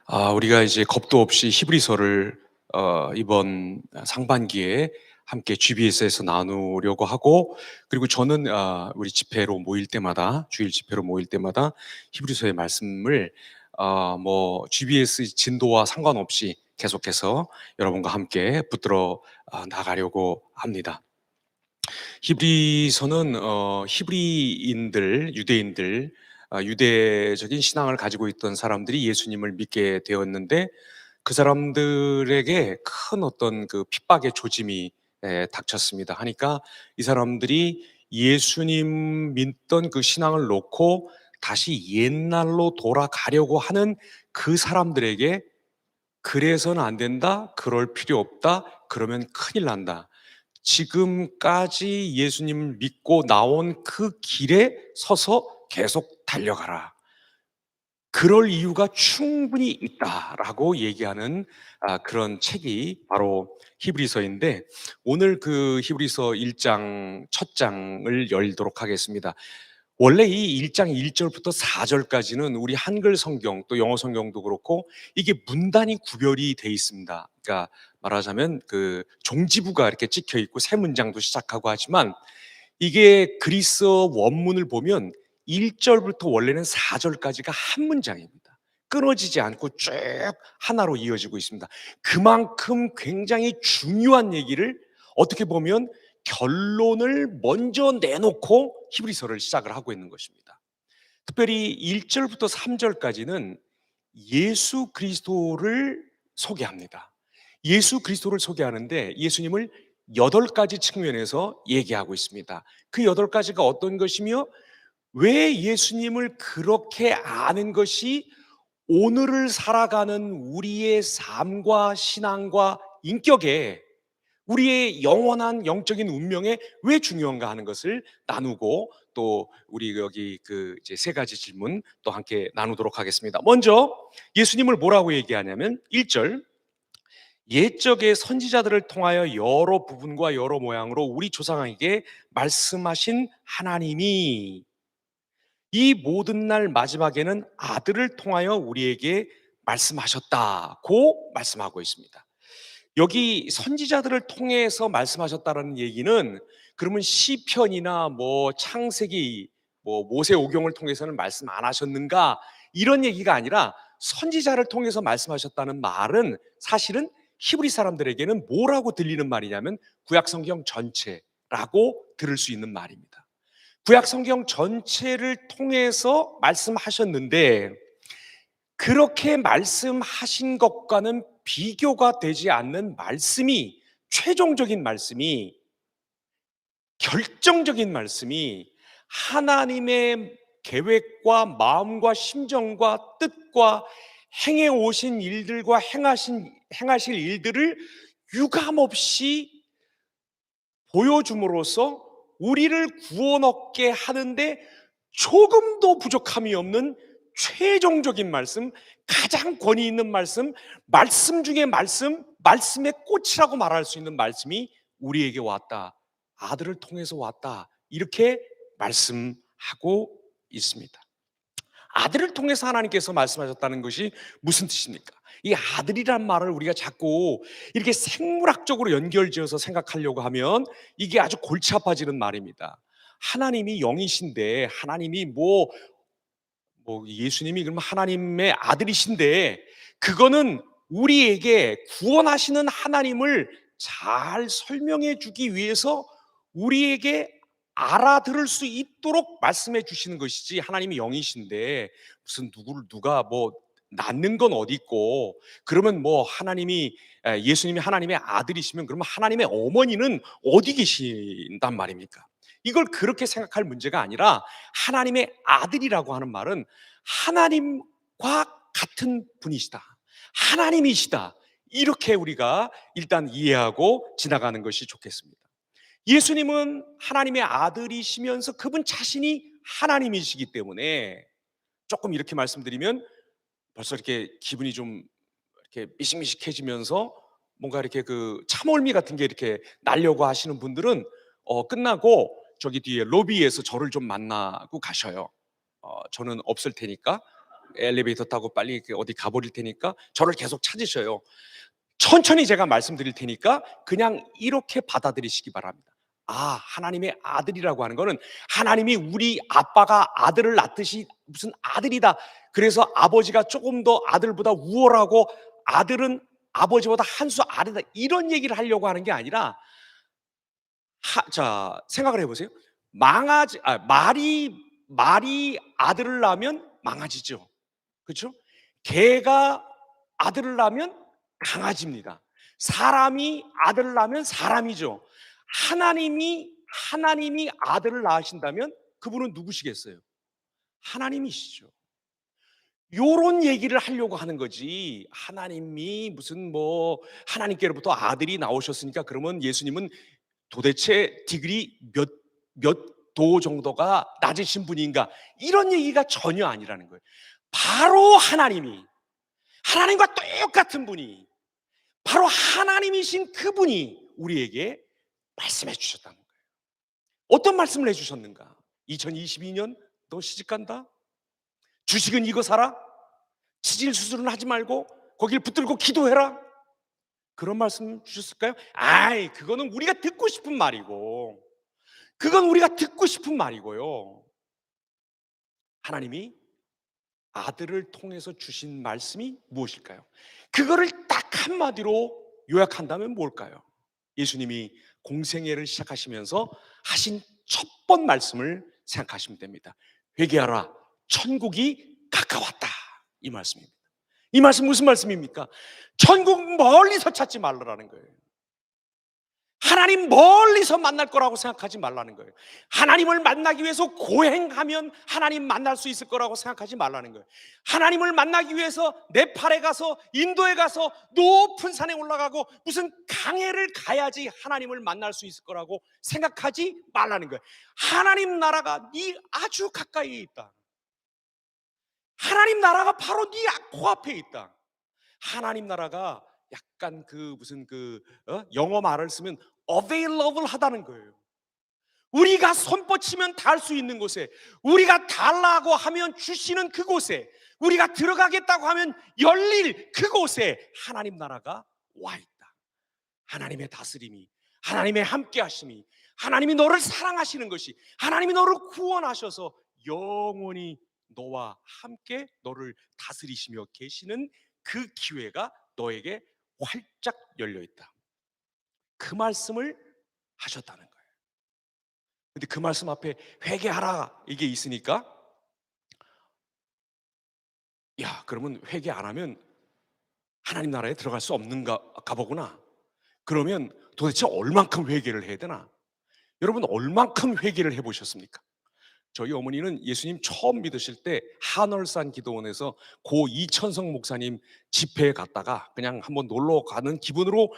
우리가 이제 겁도 없이 히브리서를 이번 상반기에 함께 GBS에서 나누려고 하고, 그리고 저는 우리 집회로 모일 때마다, 주일 집회로 모일 때마다 히브리서의 말씀을 뭐 GBS 진도와 상관없이 계속해서 여러분과 함께 붙들어 나가려고 합니다. 히브리서는 히브리인들, 유대인들, 유대적인 신앙을 가지고 있던 사람들이 예수님을 믿게 되었는데, 그 사람들에게 큰 어떤 그 핍박의 조짐이 닥쳤습니다. 하니까 이 사람들이 예수님 믿던 그 신앙을 놓고 다시 옛날로 돌아가려고 하는 그 사람들에게, 그래서는 안 된다, 그럴 필요 없다, 그러면 큰일 난다, 지금까지 예수님을 믿고 나온 그 길에 서서 계속 달려가라, 그럴 이유가 충분히 있다라고 얘기하는 그런 책이 바로 히브리서인데, 오늘 그 히브리서 1장 첫 장을 열도록 하겠습니다. 원래 이 1장 1절부터 4절까지는 우리 한글 성경 또 영어 성경도 그렇고 이게 문단이 구별이 돼 있습니다. 그러니까 말하자면 그 종지부가 이렇게 찍혀 있고 새 문장도 시작하고 하지만, 이게 그리스어 원문을 보면 1절부터 원래는 4절까지가 한 문장입니다. 끊어지지 않고 쭉 하나로 이어지고 있습니다. 그만큼 굉장히 중요한 얘기를, 어떻게 보면 결론을 먼저 내놓고 히브리서를 시작을 하고 있는 것입니다. 특별히 1절부터 3절까지는 예수 그리스도를 소개합니다. 예수 그리스도를 소개하는데 예수님을 8가지 측면에서 얘기하고 있습니다. 그 8가지가 어떤 것이며, 왜 예수님을 그렇게 아는 것이 오늘을 살아가는 우리의 삶과 신앙과 인격에, 우리의 영원한 영적인 운명에 왜 중요한가 하는 것을 나누고, 또 우리 여기 그 이제 3가지 질문 또 함께 나누도록 하겠습니다. 먼저 예수님을 뭐라고 얘기하냐면 1절, 옛적의 선지자들을 통하여 여러 부분과 여러 모양으로 우리 조상에게 말씀하신 하나님이 이 모든 날 마지막에는 아들을 통하여 우리에게 말씀하셨다고 말씀하고 있습니다. 여기 선지자들을 통해서 말씀하셨다는 얘기는, 그러면 시편이나 뭐 창세기, 뭐 모세오경을 통해서는 말씀 안 하셨는가, 이런 얘기가 아니라 선지자를 통해서 말씀하셨다는 말은 사실은 히브리 사람들에게는 뭐라고 들리는 말이냐면 구약 성경 전체라고 들을 수 있는 말입니다. 구약 성경 전체를 통해서 말씀하셨는데, 그렇게 말씀하신 것과는 비교가 되지 않는 말씀이, 최종적인 말씀이, 결정적인 말씀이 하나님의 계획과 마음과 심정과 뜻과 행해 오신 일들과 행하실 일들을 유감없이 보여줌으로써 우리를 구원 얻게 하는데 조금도 부족함이 없는 최종적인 말씀, 가장 권위 있는 말씀, 말씀 중에 말씀, 말씀의 꽃이라고 말할 수 있는 말씀이 우리에게 왔다, 아들을 통해서 왔다, 이렇게 말씀하고 있습니다. 아들을 통해서 하나님께서 말씀하셨다는 것이 무슨 뜻입니까? 이 아들이란 말을 우리가 자꾸 이렇게 생물학적으로 연결지어서 생각하려고 하면 이게 아주 골치 아파지는 말입니다. 하나님이 영이신데, 하나님이 예수님이 그러면 하나님의 아들이신데, 그거는 우리에게 구원하시는 하나님을 잘 설명해 주기 위해서 우리에게 알아들을 수 있도록 말씀해 주시는 것이지, 하나님이 영이신데 무슨 누가 뭐 낳는 건 어디 있고, 그러면 뭐 하나님이, 예수님이 하나님의 아들이시면 그러면 하나님의 어머니는 어디 계신단 말입니까? 이걸 그렇게 생각할 문제가 아니라, 하나님의 아들이라고 하는 말은 하나님과 같은 분이시다, 하나님이시다, 이렇게 우리가 일단 이해하고 지나가는 것이 좋겠습니다. 예수님은 하나님의 아들이시면서 그분 자신이 하나님이시기 때문에, 조금 이렇게 말씀드리면 벌써 이렇게 기분이 좀 이렇게 미식미식해지면서 뭔가 이렇게 그 참올미 같은 게 이렇게 나려고 하시는 분들은 끝나고 저기 뒤에 로비에서 저를 좀 만나고 가셔요. 저는 없을 테니까. 엘리베이터 타고 빨리 어디 가버릴 테니까 저를 계속 찾으셔요. 천천히 제가 말씀드릴 테니까 그냥 이렇게 받아들이시기 바랍니다. 아, 하나님의 아들이라고 하는 거는 하나님이 우리 아빠가 아들을 낳듯이 무슨 아들이다. 그래서 아버지가 조금 더 아들보다 우월하고 아들은 아버지보다 한 수 아래다. 이런 얘기를 하려고 하는 게 아니라 자, 생각을 해보세요. 말이 아들을 낳으면 망아지죠. 그렇죠? 개가 아들을 낳으면 강아지입니다. 사람이 아들을 낳으면 사람이죠. 하나님이 아들을 낳으신다면 그분은 누구시겠어요? 하나님이시죠. 요런 얘기를 하려고 하는 거지. 하나님이 무슨 뭐 하나님께로부터 아들이 나오셨으니까 그러면 예수님은 도대체 디그리 몇 도 정도가 낮으신 분인가? 이런 얘기가 전혀 아니라는 거예요. 바로 하나님과 똑같은 분이, 바로 하나님이신 그분이 우리에게 말씀해 주셨다는 거예요. 어떤 말씀을 해 주셨는가? 2022년 너 시집간다? 주식은 이거 사라? 치질 수술은 하지 말고 거길 붙들고 기도해라? 그런 말씀 주셨을까요? 아이, 그거는 우리가 듣고 싶은 말이고, 그건 우리가 듣고 싶은 말이고요. 하나님이 아들을 통해서 주신 말씀이 무엇일까요? 그거를 딱 한마디로 요약한다면 뭘까요? 예수님이 공생애를 시작하시면서 하신 첫 번 말씀을 생각하시면 됩니다. 회개하라, 천국이 가까웠다. 이 말씀입니다. 이 말씀 무슨 말씀입니까? 천국 멀리서 찾지 말라는 거예요. 하나님 멀리서 만날 거라고 생각하지 말라는 거예요. 하나님을 만나기 위해서 고행하면 하나님 만날 수 있을 거라고 생각하지 말라는 거예요. 하나님을 만나기 위해서 네팔에 가서 인도에 가서 높은 산에 올라가고 무슨 강해를 가야지 하나님을 만날 수 있을 거라고 생각하지 말라는 거예요. 하나님 나라가 네 아주 가까이에 있다. 하나님 나라가 바로 네 코앞에 있다. 하나님 나라가 약간 영어 말을 쓰면 available 하다는 거예요. 우리가 손뻗치면 닿을 수 있는 곳에, 우리가 달라고 하면 주시는 그곳에, 우리가 들어가겠다고 하면 열릴 그곳에 하나님 나라가 와 있다. 하나님의 다스림이, 하나님의 함께 하심이, 하나님이 너를 사랑하시는 것이, 하나님이 너를 구원하셔서 영원히 너와 함께 너를 다스리시며 계시는 그 기회가 너에게 활짝 열려 있다. 그 말씀을 하셨다는 거예요. 근데 그 말씀 앞에 회개하라 이게 있으니까, 야, 그러면 회개 안 하면 하나님 나라에 들어갈 수 없는가 보구나. 그러면 도대체 얼만큼 회개를 해야 되나? 여러분, 얼만큼 회개를 해보셨습니까? 저희 어머니는 예수님 처음 믿으실 때 한월산 기도원에서 고 이천성 목사님 집회에 갔다가 그냥 한번 놀러 가는 기분으로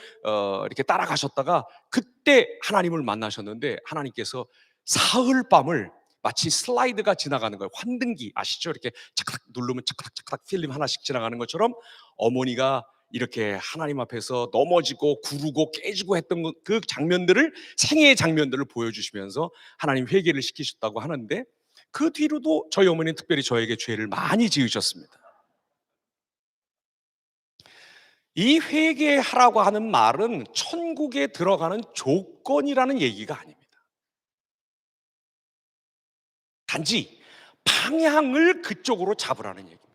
이렇게 따라가셨다가 그때 하나님을 만나셨는데, 하나님께서 사흘 밤을 마치 슬라이드가 지나가는 거예요. 환등기 아시죠? 이렇게 착착 누르면 착착착착 필름 하나씩 지나가는 것처럼 어머니가 이렇게 하나님 앞에서 넘어지고 구르고 깨지고 했던 그 장면들을, 생애의 장면들을 보여주시면서 하나님 회개를 시키셨다고 하는데, 그 뒤로도 저희 어머니는 특별히 저에게 죄를 많이 지으셨습니다. 이 회개하라고 하는 말은 천국에 들어가는 조건이라는 얘기가 아닙니다. 단지 방향을 그쪽으로 잡으라는 얘기입니다.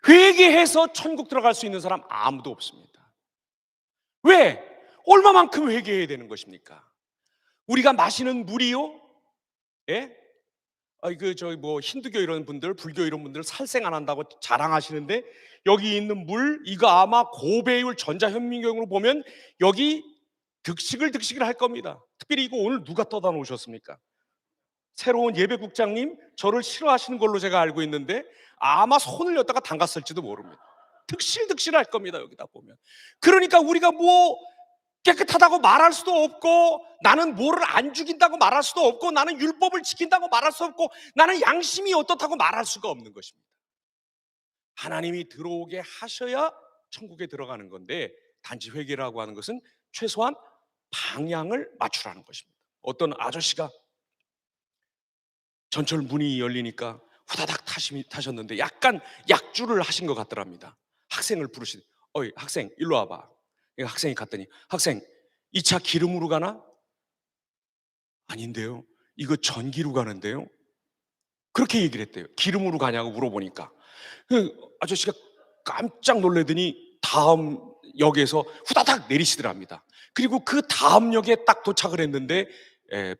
회개해서 천국 들어갈 수 있는 사람 아무도 없습니다. 왜? 얼마만큼 회개해야 되는 것입니까? 우리가 마시는 물이요? 예? 저희 뭐 힌두교 이런 분들, 불교 이런 분들 살생 안 한다고 자랑하시는데, 여기 있는 물 이거 아마 고배율 전자현미경으로 보면 여기 득식을 할 겁니다. 특별히 이거 오늘 누가 떠다 놓으셨습니까? 새로운 예배국장님, 저를 싫어하시는 걸로 제가 알고 있는데 아마 손을 였다가 담갔을지도 모릅니다. 득실 할 겁니다, 여기다 보면. 그러니까 우리가 뭐 깨끗하다고 말할 수도 없고, 나는 뭐를 안 죽인다고 말할 수도 없고, 나는 율법을 지킨다고 말할 수 없고, 나는 양심이 어떻다고 말할 수가 없는 것입니다. 하나님이 들어오게 하셔야 천국에 들어가는 건데, 단지 회개라고 하는 것은 최소한 방향을 맞추라는 것입니다. 어떤 아저씨가 전철 문이 열리니까 후다닥 타셨는데 약간 약주를 하신 것 같더랍니다. 학생을 부르시더니 어이 학생 일로 와봐. 이 학생이 갔더니 학생 이 차 기름으로 가나? 아닌데요. 이거 전기로 가는데요. 그렇게 얘기를 했대요. 기름으로 가냐고 물어보니까 그 아저씨가 깜짝 놀라더니 다음 역에서 후다닥 내리시더랍니다. 그리고 그 다음 역에 딱 도착을 했는데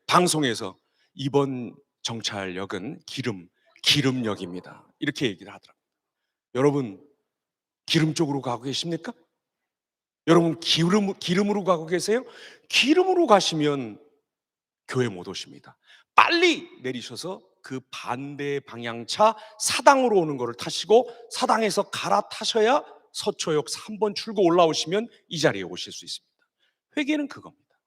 방송에서 이번 정찰역은 기름역입니다. 이렇게 얘기를 하더라고요. 여러분 기름 쪽으로 가고 계십니까? 여러분 기름으로 가고 계세요? 기름으로 가시면 교회 못 오십니다. 빨리 내리셔서 그 반대 방향차 사당으로 오는 거를 타시고 사당에서 갈아타셔야 서초역 3번 출구 올라오시면 이 자리에 오실 수 있습니다. 회개는 그겁니다.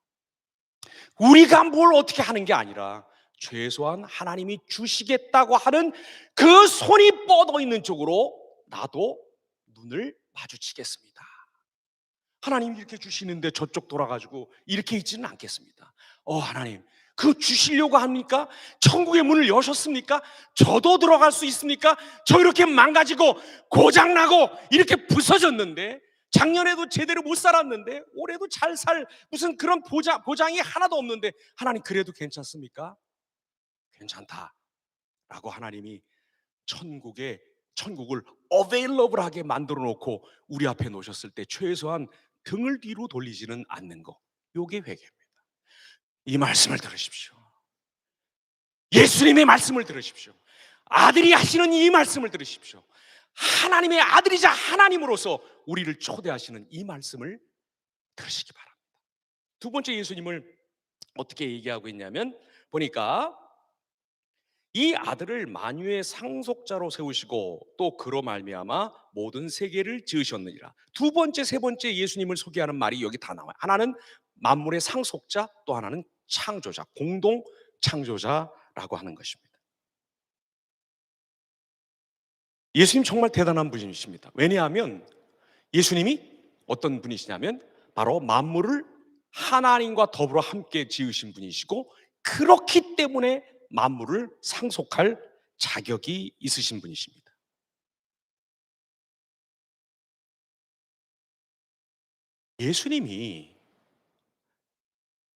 우리가 뭘 어떻게 하는 게 아니라 최소한 하나님이 주시겠다고 하는 그 손이 뻗어 있는 쪽으로 나도 눈을 마주치겠습니다. 하나님이 이렇게 주시는데 저쪽 돌아가지고 이렇게 있지는 않겠습니다. 하나님 그 주시려고 합니까? 천국의 문을 여셨습니까? 저도 들어갈 수 있습니까? 저 이렇게 망가지고 고장나고 이렇게 부서졌는데 작년에도 제대로 못 살았는데 올해도 잘 살 무슨 그런 보장이 하나도 없는데 하나님 그래도 괜찮습니까? 괜찮다라고 하나님이 천국을 어베일러블하게 만들어 놓고 우리 앞에 놓으셨을 때 최소한 등을 뒤로 돌리지는 않는 거, 요게 회개입니다. 이 말씀을 들으십시오. 예수님의 말씀을 들으십시오. 아들이 하시는 이 말씀을 들으십시오. 하나님의 아들이자 하나님으로서 우리를 초대하시는 이 말씀을 들으시기 바랍니다. 두 번째 예수님을 어떻게 얘기하고 있냐면 보니까 이 아들을 만유의 상속자로 세우시고 또 그로 말미암아 모든 세계를 지으셨느니라. 두 번째, 세 번째 예수님을 소개하는 말이 여기 다 나와요. 하나는 만물의 상속자, 또 하나는 창조자, 공동 창조자라고 하는 것입니다. 예수님 정말 대단한 분이십니다. 왜냐하면 예수님이 어떤 분이시냐면 바로 만물을 하나님과 더불어 함께 지으신 분이시고 그렇기 때문에 만물을 상속할 자격이 있으신 분이십니다. 예수님이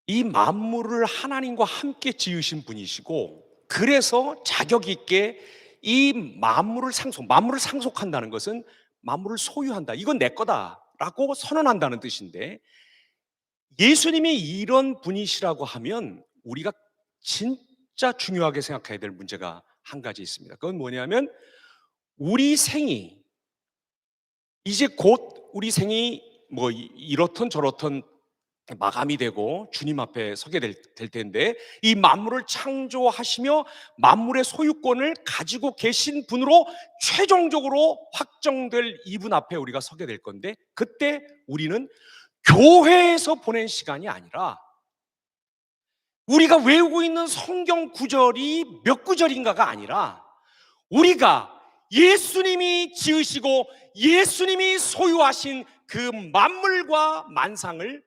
이 만물을 하나님과 함께 지으신 분이시고 그래서 자격 있게 이 만물을 상속한다는 것은 만물을 소유한다. 이건 내 거다라고 선언한다는 뜻인데 예수님이 이런 분이시라고 하면 우리가 진짜 중요하게 생각해야 될 문제가 한 가지 있습니다. 그건 뭐냐면 우리 생이 이제 곧 우리 생이 뭐 이렇든 저렇든 마감이 되고 주님 앞에 서게 될 텐데 이 만물을 창조하시며 만물의 소유권을 가지고 계신 분으로 최종적으로 확정될 이분 앞에 우리가 서게 될 건데 그때 우리는 교회에서 보낸 시간이 아니라 우리가 외우고 있는 성경 구절이 몇 구절인가가 아니라 우리가 예수님이 지으시고 예수님이 소유하신 그 만물과 만상을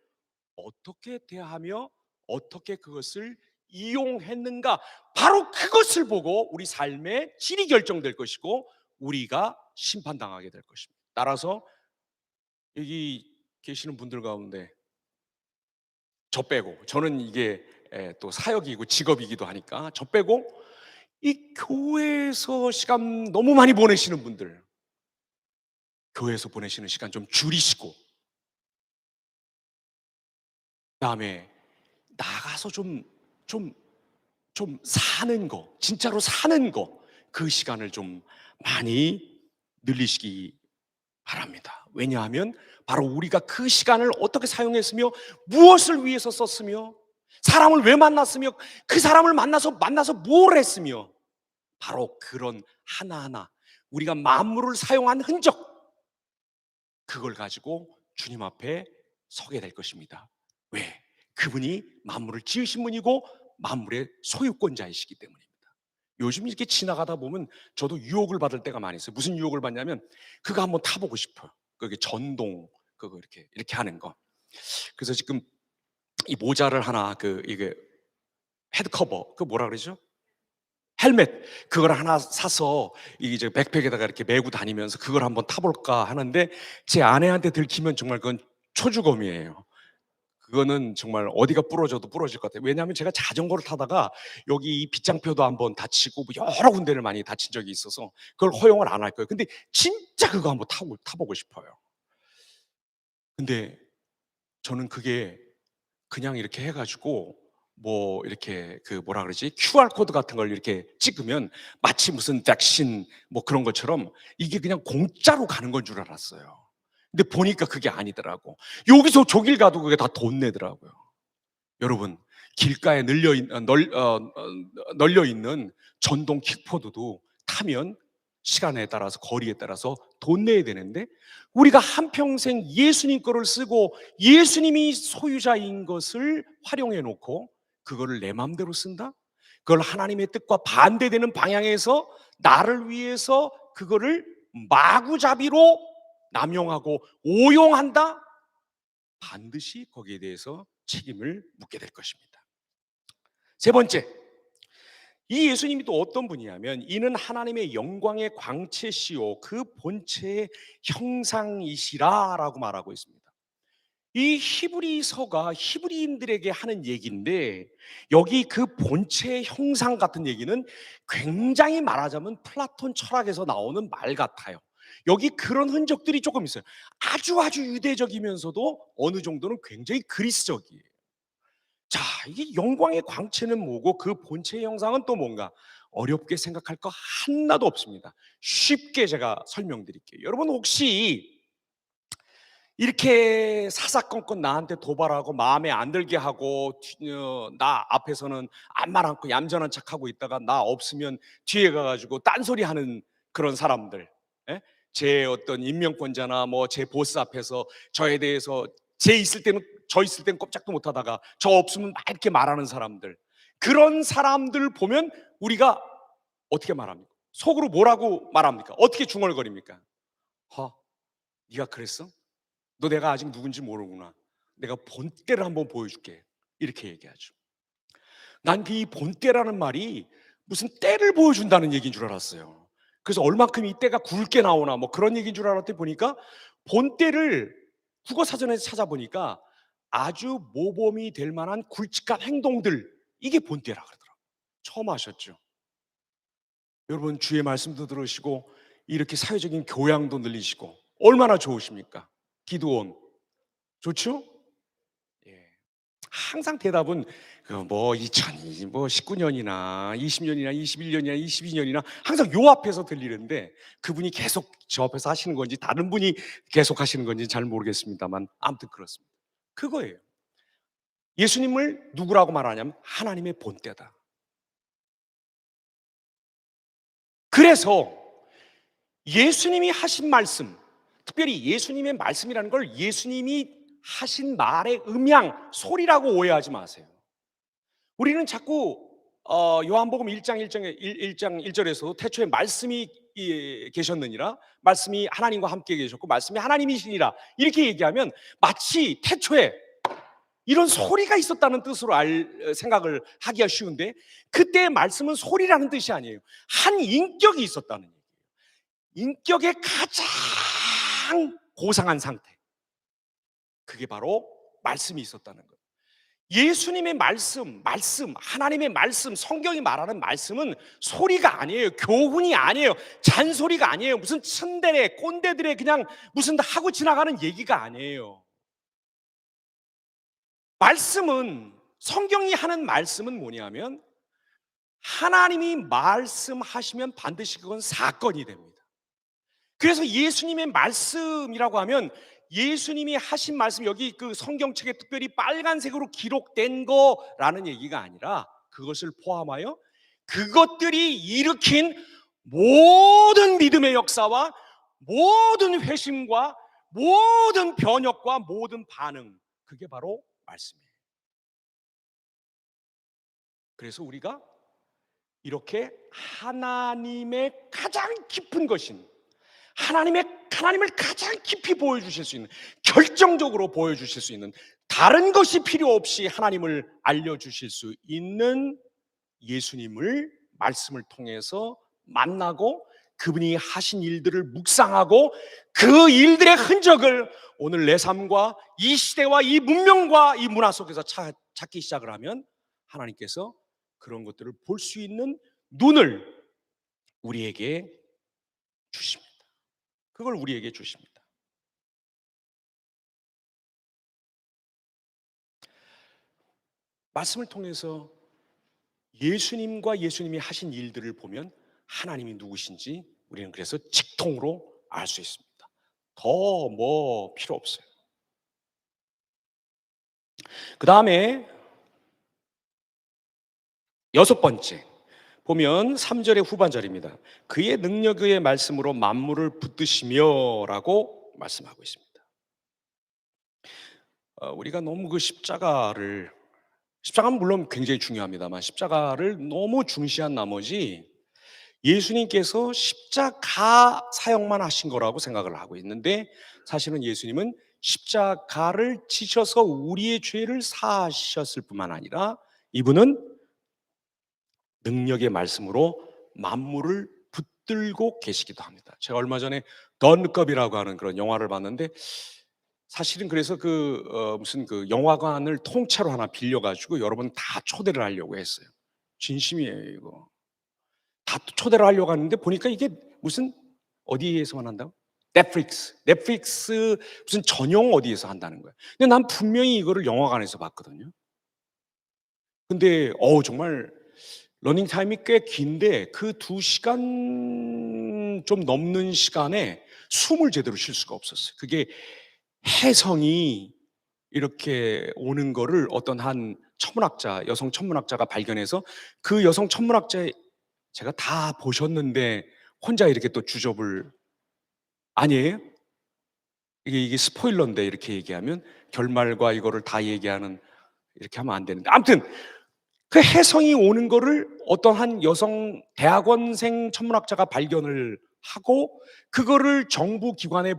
어떻게 대하며 어떻게 그것을 이용했는가 바로 그것을 보고 우리 삶의 질이 결정될 것이고 우리가 심판당하게 될 것입니다. 따라서 여기 계시는 분들 가운데 저 빼고 저는 이게 또 사역이고 직업이기도 하니까 저 빼고 이 교회에서 시간 너무 많이 보내시는 분들 교회에서 보내시는 시간 좀 줄이시고 그다음에 나가서 좀 사는 거 진짜로 사는 거 그 시간을 좀 많이 늘리시기 바랍니다. 왜냐하면 바로 우리가 그 시간을 어떻게 사용했으며 무엇을 위해서 썼으며 사람을 왜 만났으며 그 사람을 만나서 뭘 했으며 바로 그런 하나하나 우리가 만물을 사용한 흔적 그걸 가지고 주님 앞에 서게 될 것입니다. 왜? 그분이 만물을 지으신 분이고 만물의 소유권자이시기 때문입니다. 요즘 이렇게 지나가다 보면 저도 유혹을 받을 때가 많이 있어요. 무슨 유혹을 받냐면 그거 한번 타보고 싶어요. 그게 전동 그거 이렇게 하는 거. 그래서 지금 이 모자를 하나 이게 헤드 커버 그 뭐라 그러죠? 헬멧 그걸 하나 사서 이제 백팩에다가 이렇게 메고 다니면서 그걸 한번 타볼까 하는데 제 아내한테 들키면 정말 그건 초주검이에요. 그거는 정말 어디가 부러져도 부러질 것 같아요. 왜냐하면 제가 자전거를 타다가 여기 이 빗장표도 한번 다치고 뭐 여러 군데를 많이 다친 적이 있어서 그걸 허용을 안 할 거예요. 근데 진짜 그거 한번 타보고 싶어요. 근데 저는 그게 그냥 이렇게 해가지고 뭐 이렇게 그 뭐라 그러지? QR 코드 같은 걸 이렇게 찍으면 마치 무슨 백신 뭐 그런 것처럼 이게 그냥 공짜로 가는 건 줄 알았어요. 근데 보니까 그게 아니더라고. 여기서 저길 가도 그게 다 돈 내더라고요. 여러분, 길가에 널려 있는 전동 킥보드도 타면 시간에 따라서 거리에 따라서 돈 내야 되는데 우리가 한평생 예수님 거를 쓰고 예수님이 소유자인 것을 활용해 놓고 그거를 내 마음대로 쓴다? 그걸 하나님의 뜻과 반대되는 방향에서 나를 위해서 그거를 마구잡이로 남용하고 오용한다? 반드시 거기에 대해서 책임을 묻게 될 것입니다. 세 번째, 이 예수님이 또 어떤 분이냐면 이는 하나님의 영광의 광채시요 그 본체의 형상이시라라고 말하고 있습니다. 이 히브리서가 히브리인들에게 하는 얘기인데 여기 그 본체의 형상 같은 얘기는 굉장히 말하자면 플라톤 철학에서 나오는 말 같아요. 여기 그런 흔적들이 조금 있어요. 아주 유대적이면서도 어느 정도는 굉장히 그리스적이에요. 자, 이게 영광의 광채는 뭐고 그 본체의 형상은 또 뭔가 어렵게 생각할 거 하나도 없습니다. 쉽게 제가 설명드릴게요. 여러분 혹시 이렇게 사사건건 나한테 도발하고 마음에 안 들게 하고 나 앞에서는 아무 말 않고 얌전한 척하고 있다가 나 없으면 뒤에 가가지고 딴소리 하는 그런 사람들, 예? 제 어떤 임명권자나 뭐 제 보스 앞에서 저에 대해서 저 있을 때는 꼼짝도 못하다가 저 없으면 막 이렇게 말하는 사람들, 그런 사람들 보면 우리가 어떻게 말합니까? 속으로 뭐라고 말합니까? 어떻게 중얼거립니까? 네가 그랬어? 너 내가 아직 누군지 모르구나. 내가 본때를 한번 보여줄게. 이렇게 얘기하죠. 난 그 이 본때라는 말이 무슨 때를 보여준다는 얘기인 줄 알았어요. 그래서 얼마큼 이 때가 굵게 나오나 뭐 그런 얘기인 줄 알았더니 보니까 본때를 국어사전에서 찾아보니까 아주 모범이 될 만한 굵직한 행동들, 이게 본때라 그러더라고요. 처음 아셨죠? 여러분 주의 말씀도 들으시고 이렇게 사회적인 교양도 늘리시고 얼마나 좋으십니까? 기도원 좋죠? 예. 항상 대답은 뭐 2019년이나 20년이나 21년이나 22년이나 항상 요 앞에서 들리는데 그분이 계속 저 앞에서 하시는 건지 다른 분이 계속 하시는 건지 잘 모르겠습니다만 아무튼 그렇습니다. 그거예요. 예수님을 누구라고 말하냐면 하나님의 본때다. 그래서 예수님이 하신 말씀, 특별히 예수님의 말씀이라는 걸 예수님이 하신 말의 음양, 소리라고 오해하지 마세요. 우리는 자꾸 요한복음 1장 1절에서 태초에 말씀이 계셨느니라, 말씀이 하나님과 함께 계셨고 말씀이 하나님이시니라 이렇게 얘기하면 마치 태초에 이런 소리가 있었다는 뜻으로 생각을 하기가 쉬운데 그때의 말씀은 소리라는 뜻이 아니에요. 한 인격이 있었다는 얘기예요. 인격의 가장 고상한 상태, 그게 바로 말씀이 있었다는 거예요. 예수님의 말씀, 하나님의 말씀, 성경이 말하는 말씀은 소리가 아니에요. 교훈이 아니에요. 잔소리가 아니에요. 무슨 츤데레, 꼰대들의 그냥 무슨 하고 지나가는 얘기가 아니에요. 말씀은, 성경이 하는 말씀은 뭐냐면 하나님이 말씀하시면 반드시 그건 사건이 됩니다. 그래서 예수님의 말씀이라고 하면 예수님이 하신 말씀, 여기 그 성경책에 특별히 빨간색으로 기록된 거라는 얘기가 아니라 그것을 포함하여 그것들이 일으킨 모든 믿음의 역사와 모든 회심과 모든 변혁과 모든 반응, 그게 바로 말씀이에요. 그래서 우리가 이렇게 하나님의 가장 깊은 것인 하나님을 가장 깊이 보여주실 수 있는, 결정적으로 보여주실 수 있는, 다른 것이 필요 없이 하나님을 알려주실 수 있는 예수님을 말씀을 통해서 만나고 그분이 하신 일들을 묵상하고 그 일들의 흔적을 오늘 내 삶과 이 시대와 이 문명과 이 문화 속에서 찾기 시작을 하면 하나님께서 그런 것들을 볼 수 있는 눈을 우리에게 주십니다. 그걸 우리에게 주십니다. 말씀을 통해서 예수님과 예수님이 하신 일들을 보면 하나님이 누구신지 우리는 그래서 직통으로 알 수 있습니다. 더 뭐 필요 없어요. 그 다음에 여섯 번째 보면 3절의 후반절입니다. 그의 능력의 말씀으로 만물을 붙드시며 라고 말씀하고 있습니다. 우리가 너무 그 십자가는 물론 굉장히 중요합니다만 십자가를 너무 중시한 나머지 예수님께서 십자가 사역만 하신 거라고 생각을 하고 있는데 사실은 예수님은 십자가를 지셔서 우리의 죄를 사하셨을 뿐만 아니라 이분은 능력의 말씀으로 만물을 붙들고 계시기도 합니다. 제가 얼마 전에 던급이라고 하는 그런 영화를 봤는데 사실은 그래서 무슨 그 영화관을 통째로 하나 빌려가지고 여러분 다 초대를 하려고 했어요. 진심이에요, 이거. 다 초대를 하려고 하는데 보니까 이게 무슨 어디에서만 한다고? 넷플릭스 무슨 전용 어디에서 한다는 거예요. 근데 난 분명히 이거를 영화관에서 봤거든요. 근데 정말 러닝 타임이 꽤 긴데 그 2시간 좀 넘는 시간에 숨을 제대로 쉴 수가 없었어요. 그게 혜성이 이렇게 오는 거를 어떤 한 천문학자, 여성 천문학자가 발견해서 그 여성 천문학자 제가 다 보셨는데 혼자 이렇게 또 주접을 아니에요? 이게 스포일러인데 이렇게 얘기하면 결말과 이거를 다 얘기하는 이렇게 하면 안 되는데 아무튼 그 혜성이 오는 거를 어떤 한 여성 대학원생 천문학자가 발견을 하고 그거를 정부 기관에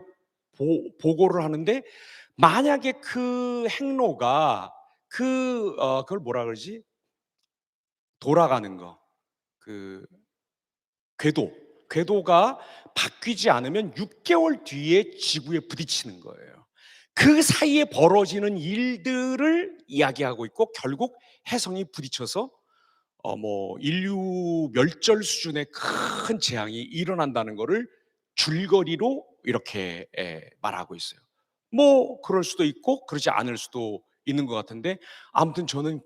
보고를 하는데 만약에 그 행로가 그걸 뭐라 그러지? 돌아가는 거. 그 궤도가 바뀌지 않으면 6개월 뒤에 지구에 부딪히는 거예요. 그 사이에 벌어지는 일들을 이야기하고 있고 결국 혜성이 부딪혀서 뭐 인류 멸절 수준의 큰 재앙이 일어난다는 것을 줄거리로 이렇게 말하고 있어요. 뭐 그럴 수도 있고 그러지 않을 수도 있는 것 같은데 아무튼 저는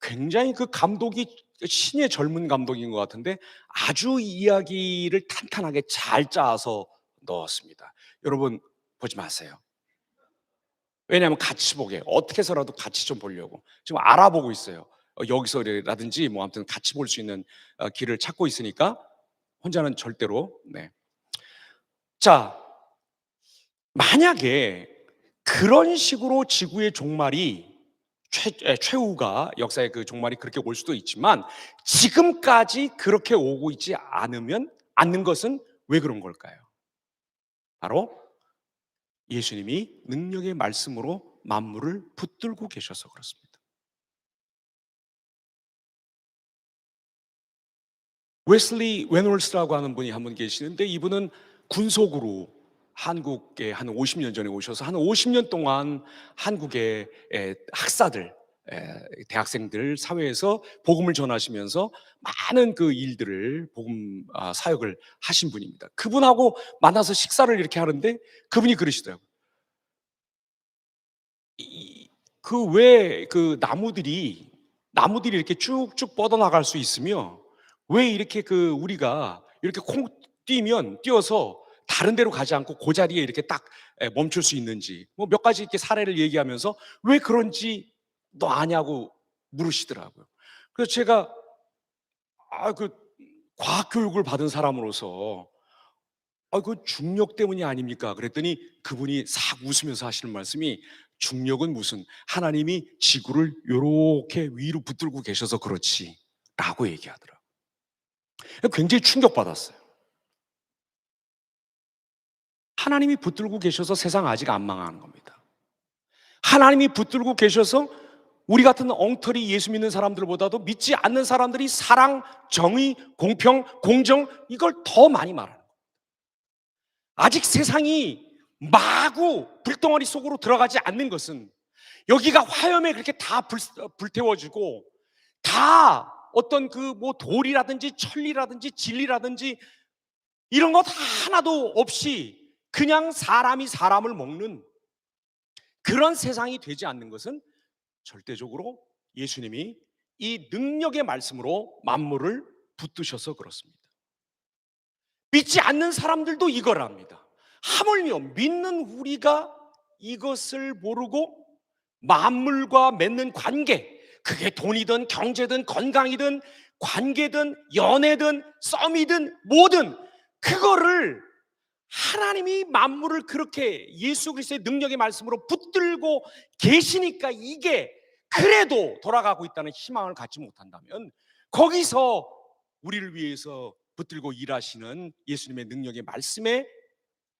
굉장히 그 감독이 신의 젊은 감독인 것 같은데 아주 이야기를 탄탄하게 잘 짜서 넣었습니다. 여러분 보지 마세요. 왜냐하면 같이 보게 어떻게 해서라도 같이 좀 보려고 지금 알아보고 있어요. 여기서라든지 뭐 아무튼 같이 볼 수 있는 길을 찾고 있으니까 혼자는 절대로 네. 자, 만약에 그런 식으로 지구의 종말이 최후가 역사의 그 종말이 그렇게 올 수도 있지만 지금까지 그렇게 오고 있지 않는 것은 왜 그런 걸까요? 바로 예수님이 능력의 말씀으로 만물을 붙들고 계셔서 그렇습니다. 웨슬리 웨놀스라고 하는 분이 한 분 계시는데 이분은 군속으로 한국에 한 50년 전에 오셔서 한 50년 동안 한국의 학사들, 대학생들 사회에서 복음을 전하시면서 많은 그 일들을 복음 사역을 하신 분입니다. 그분하고 만나서 식사를 이렇게 하는데 그분이 그러시더라고요. 그 왜 그 나무들이 이렇게 쭉쭉 뻗어나갈 수 있으며 왜 이렇게 그 우리가 이렇게 뛰어서 다른 데로 가지 않고 그 자리에 이렇게 딱 멈출 수 있는지 뭐 몇 가지 이렇게 사례를 얘기하면서 왜 그런지 너 아냐고 물으시더라고요. 그래서 제가 그 과학 교육을 받은 사람으로서 그 중력 때문이 아닙니까? 그랬더니 그분이 싹 웃으면서 하시는 말씀이 중력은 무슨 하나님이 지구를 요렇게 위로 붙들고 계셔서 그렇지 라고 얘기하더라고요. 굉장히 충격받았어요. 하나님이 붙들고 계셔서 세상 아직 안 망하는 겁니다. 하나님이 붙들고 계셔서 우리 같은 엉터리 예수 믿는 사람들보다도 믿지 않는 사람들이 사랑, 정의, 공평, 공정 이걸 더 많이 말하는 거예요. 아직 세상이 마구 불덩어리 속으로 들어가지 않는 것은 여기가 화염에 그렇게 다 불태워지고 다 어떤 그 뭐 돌이라든지 천리라든지 진리라든지 이런 것 하나도 없이 그냥 사람이 사람을 먹는 그런 세상이 되지 않는 것은 절대적으로 예수님이 이 능력의 말씀으로 만물을 붙드셔서 그렇습니다. 믿지 않는 사람들도 이걸 압니다. 하물며 믿는 우리가 이것을 모르고 만물과 맺는 관계, 그게 돈이든 경제든 건강이든 관계든 연애든 썸이든 뭐든 그거를 하나님이 만물을 그렇게 예수 그리스도의 능력의 말씀으로 붙들고 계시니까 이게 그래도 돌아가고 있다는 희망을 갖지 못한다면 거기서 우리를 위해서 붙들고 일하시는 예수님의 능력의 말씀에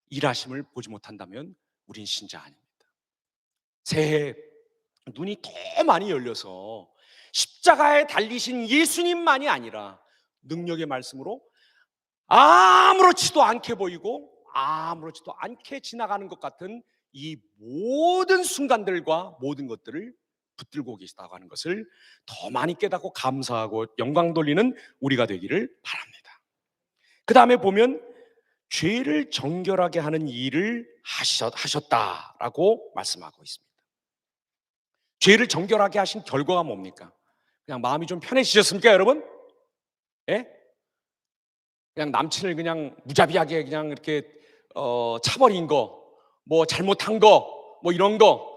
일하심을 보지 못한다면 우린 신자 아닙니다. 새해 눈이 더 많이 열려서 십자가에 달리신 예수님만이 아니라 능력의 말씀으로 아무렇지도 않게 보이고 아무렇지도 않게 지나가는 것 같은 이 모든 순간들과 모든 것들을 붙들고 계시다고 하는 것을 더 많이 깨닫고 감사하고 영광 돌리는 우리가 되기를 바랍니다. 그 다음에 보면 죄를 정결하게 하는 일을 하셨다라고 말씀하고 있습니다. 죄를 정결하게 하신 결과가 뭡니까? 그냥 마음이 좀 편해지셨습니까, 여러분? 예? 그냥 남친을 그냥 무자비하게 그냥 이렇게 차버린 거, 뭐 잘못한 거, 뭐 이런 거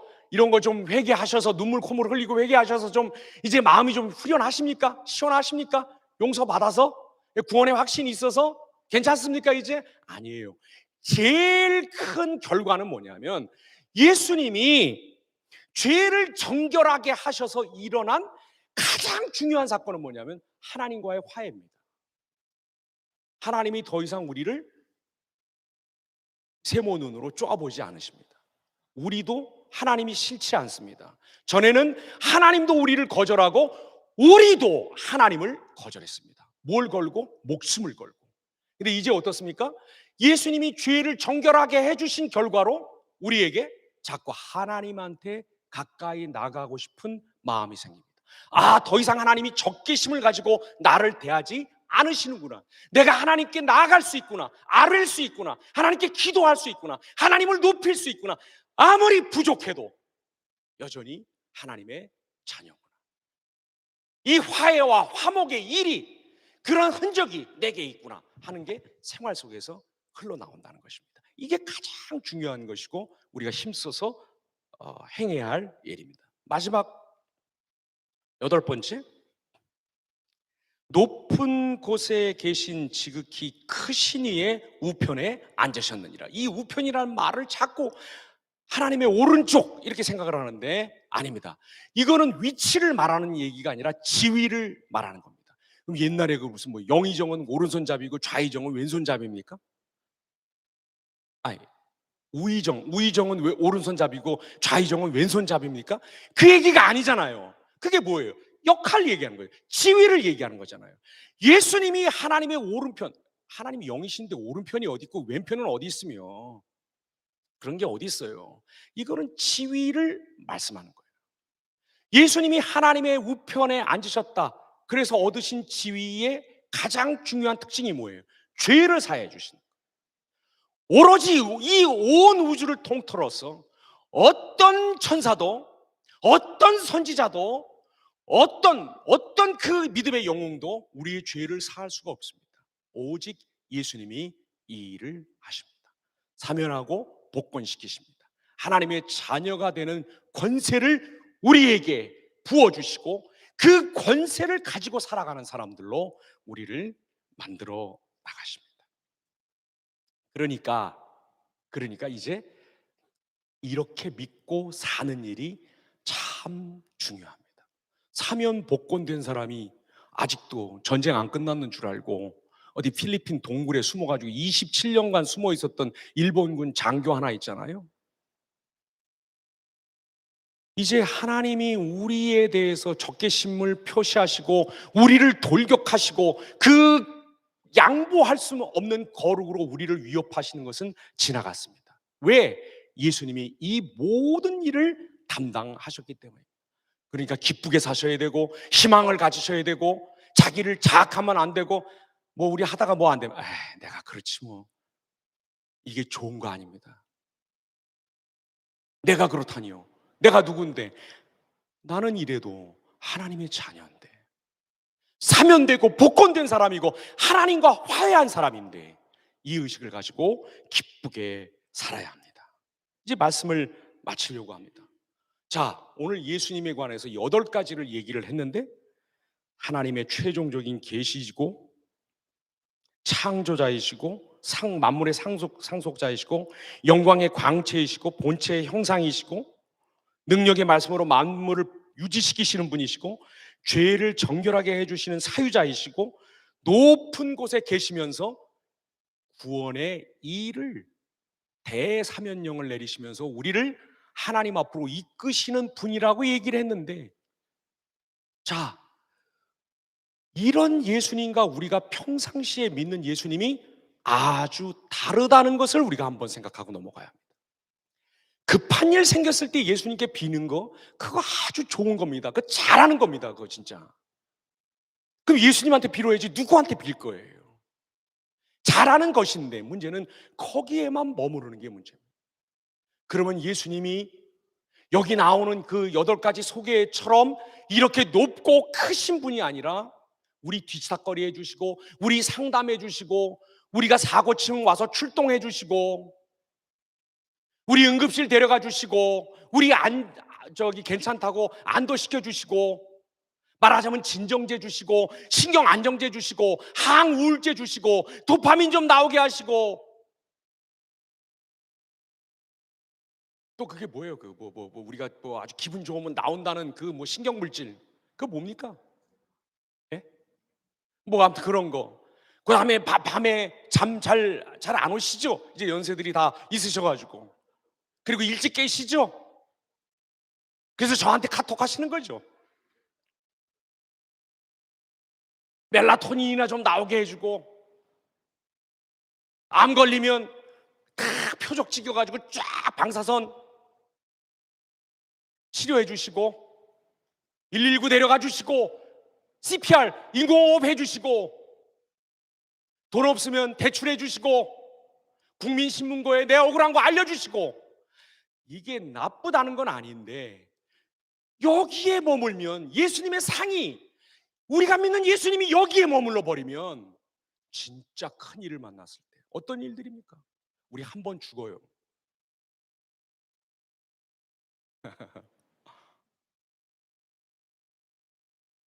좀 회개하셔서 눈물 콧물 흘리고 회개하셔서 좀 이제 마음이 좀 후련하십니까? 시원하십니까? 용서받아서 구원의 확신이 있어서 괜찮습니까? 이제 아니에요. 제일 큰 결과는 뭐냐면 예수님이 죄를 정결하게 하셔서 일어난 가장 중요한 사건은 뭐냐면 하나님과의 화해입니다. 하나님이 더 이상 우리를 세모 눈으로 쪼아보지 않으십니다. 우리도 하나님이 싫지 않습니다. 전에는 하나님도 우리를 거절하고 우리도 하나님을 거절했습니다. 뭘 걸고? 목숨을 걸고. 근데 이제 어떻습니까? 예수님이 죄를 정결하게 해주신 결과로 우리에게 자꾸 하나님한테 가까이 나가고 싶은 마음이 생깁니다. 아, 더 이상 하나님이 적개심을 가지고 나를 대하지 않으시는구나. 내가 하나님께 나아갈 수 있구나. 아뢰일 수 있구나. 하나님께 기도할 수 있구나. 하나님을 높일 수 있구나. 아무리 부족해도 여전히 하나님의 자녀구나. 이 화해와 화목의 일이 그런 흔적이 내게 있구나 하는 게 생활 속에서 흘러나온다는 것입니다. 이게 가장 중요한 것이고 우리가 힘써서 행해야 할 일입니다. 마지막 8번째, 높은 곳에 계신 지극히 크신 이의 우편에 앉으셨느니라. 이 우편이라는 말을 자꾸 하나님의 오른쪽 이렇게 생각을 하는데 아닙니다. 이거는 위치를 말하는 얘기가 아니라 지위를 말하는 겁니다. 그럼 옛날에 그 무슨 뭐 영의정은 오른손잡이고 좌의정은 왼손잡이입니까? 아니, 우의정은 왜 오른손잡이고 좌의정은 왼손잡이입니까? 그 얘기가 아니잖아요. 그게 뭐예요? 역할 얘기하는 거예요. 지위를 얘기하는 거잖아요. 예수님이 하나님의 오른편, 하나님이 영이신데 오른편이 어디 있고 왼편은 어디 있으며 그런 게 어디 있어요? 이거는 지위를 말씀하는 거예요. 예수님이 하나님의 우편에 앉으셨다. 그래서 얻으신 지위의 가장 중요한 특징이 뭐예요? 죄를 사해 주신 거예요. 오로지 이 온 우주를 통틀어서 어떤 천사도 어떤 선지자도 어떤 그 믿음의 영웅도 우리의 죄를 사할 수가 없습니다. 오직 예수님이 이 일을 하십니다. 사면하고 복권시키십니다. 하나님의 자녀가 되는 권세를 우리에게 부어주시고 그 권세를 가지고 살아가는 사람들로 우리를 만들어 나가십니다. 그러니까 이제 이렇게 믿고 사는 일이 참 중요합니다. 사면 복권된 사람이 아직도 전쟁 안 끝났는 줄 알고 어디 필리핀 동굴에 숨어가지고 27년간 숨어 있었던 일본군 장교 하나 있잖아요. 이제 하나님이 우리에 대해서 적개심을 표시하시고 우리를 돌격하시고 그 양보할 수 없는 거룩으로 우리를 위협하시는 것은 지나갔습니다. 왜? 예수님이 이 모든 일을 담당하셨기 때문에. 그러니까 기쁘게 사셔야 되고 희망을 가지셔야 되고 자기를 자학하면 안 되고 뭐 우리 하다가 뭐 안 되면 내가 그렇지 뭐 이게 좋은 거 아닙니다. 내가 그렇다니요. 내가 누군데? 나는 이래도 하나님의 자녀인데 사면되고 복권된 사람이고 하나님과 화해한 사람인데 이 의식을 가지고 기쁘게 살아야 합니다. 이제 말씀을 마치려고 합니다. 자, 오늘 예수님에 관해서 8가지를 얘기를 했는데 하나님의 최종적인 계시이고 창조자이시고 만물의 상속자이시고 영광의 광채이시고 본체의 형상이시고 능력의 말씀으로 만물을 유지시키시는 분이시고 죄를 정결하게 해주시는 사유자이시고 높은 곳에 계시면서 구원의 일을 대사면령을 내리시면서 우리를 하나님 앞으로 이끄시는 분이라고 얘기를 했는데, 자, 이런 예수님과 우리가 평상시에 믿는 예수님이 아주 다르다는 것을 우리가 한번 생각하고 넘어가야 합니다. 급한 일 생겼을 때 예수님께 비는 거, 그거 아주 좋은 겁니다. 그거 잘하는 겁니다. 그거 진짜. 그럼 예수님한테 빌어야지 누구한테 빌 거예요? 잘하는 것인데 문제는 거기에만 머무르는 게 문제입니다. 그러면 예수님이 여기 나오는 그 8가지 소개처럼 이렇게 높고 크신 분이 아니라 우리 뒤치다거리 해주시고 우리 상담해 주시고 우리가 사고 치면 와서 출동해 주시고 우리 응급실 데려가 주시고 우리 괜찮다고 안도시켜 주시고 말하자면 진정제 주시고 신경 안정제 주시고 항우울제 주시고 도파민 좀 나오게 하시고 또 그게 뭐예요? 우리가 아주 기분 좋으면 나온다는 그 신경 물질 그거 뭡니까? 예? 뭐 아무튼 그런 거. 그 다음에 밤에 잠 잘 안 오시죠? 이제 연세들이 다 있으셔가지고. 그리고 일찍 깨시죠? 그래서 저한테 카톡 하시는 거죠. 멜라토닌이나 좀 나오게 해주고, 암 걸리면 표적 찍여가지고 쫙 방사선 치료해 주시고 119 데려가 주시고 CPR 인공호흡 해주시고 돈 없으면 대출해 주시고 국민신문고에 내 억울한 거 알려주시고 이게 나쁘다는 건 아닌데 여기에 머물면 예수님의 상이 우리가 믿는 예수님이 여기에 머물러 버리면 진짜 큰 일을 만났을 때 어떤 일들입니까? 우리 한 번 죽어요.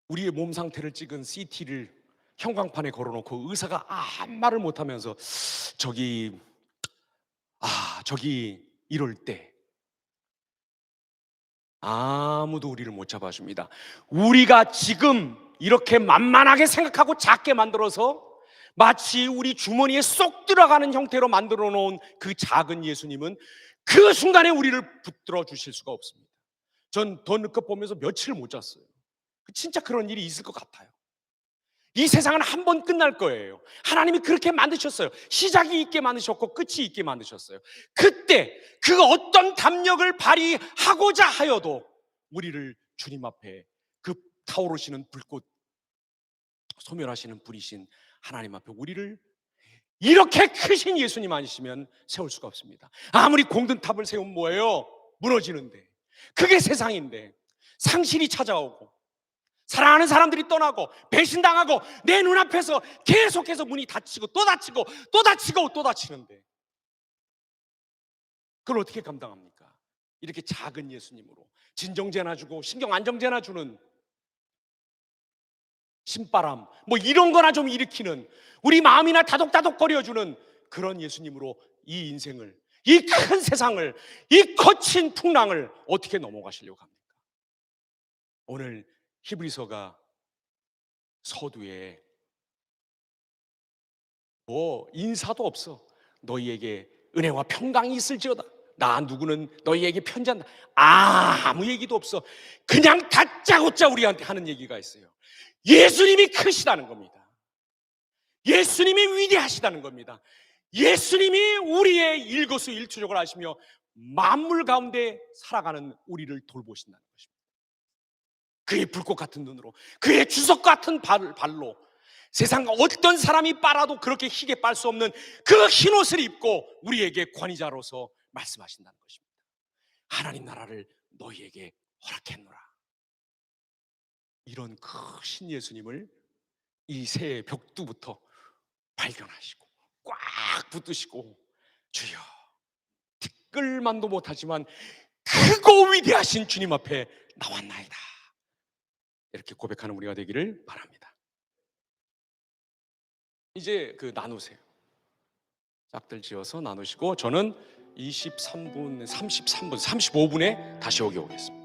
우리의 몸 상태를 찍은 CT를 형광판에 걸어놓고 의사가 아무 말을 못하면서 저기 이럴 때 아무도 우리를 못 잡아줍니다. 우리가 지금 이렇게 만만하게 생각하고 작게 만들어서 마치 우리 주머니에 쏙 들어가는 형태로 만들어 놓은 그 작은 예수님은 그 순간에 우리를 붙들어 주실 수가 없습니다. 전 더 늦게 보면서 며칠을 못 잤어요. 진짜 그런 일이 있을 것 같아요. 이 세상은 한 번 끝날 거예요. 하나님이 그렇게 만드셨어요. 시작이 있게 만드셨고 끝이 있게 만드셨어요. 그때 그 어떤 담력을 발휘하고자 하여도 우리를 주님 앞에 그 타오르시는 불꽃 소멸하시는 불이신 하나님 앞에 우리를 이렇게 크신 예수님 아니시면 세울 수가 없습니다. 아무리 공든탑을 세우면 뭐예요? 무너지는데. 그게 세상인데 상실이 찾아오고 사랑하는 사람들이 떠나고 배신당하고 내 눈앞에서 계속해서 문이 닫히고 또 닫히고 또 닫히고 또 닫히는데 그걸 어떻게 감당합니까? 이렇게 작은 예수님으로 진정제나 주고 신경 안정제나 주는 신바람 뭐 이런 거나 좀 일으키는 우리 마음이나 다독다독거려주는 그런 예수님으로 이 인생을 이 큰 세상을 이 거친 풍랑을 어떻게 넘어가시려고 합니까? 오늘 히브리서가 서두에 뭐 인사도 없어 너희에게 은혜와 평강이 있을지어다 나 누구는 너희에게 편지한다. 아무 얘기도 없어. 그냥 다짜고짜 우리한테 하는 얘기가 있어요. 예수님이 크시다는 겁니다. 예수님이 위대하시다는 겁니다. 예수님이 우리의 일거수일투족을 하시며 만물 가운데 살아가는 우리를 돌보신다는 것입니다. 그의 불꽃 같은 눈으로, 그의 주석 같은 발로 세상 어떤 사람이 빨아도 그렇게 희게 빨 수 없는 그 흰옷을 입고 우리에게 권위자로서 말씀하신다는 것입니다. 하나님 나라를 너희에게 허락했노라. 이런 크신 예수님을 이 새해 벽두부터 발견하시고 꽉 붙드시고, 주여, 티끌만도 못하지만 크고 위대하신 주님 앞에 나왔나이다, 이렇게 고백하는 우리가 되기를 바랍니다. 이제 나누세요. 짝들 지어서 나누시고 저는 23분, 33분, 35분에 다시 여기 오겠습니다.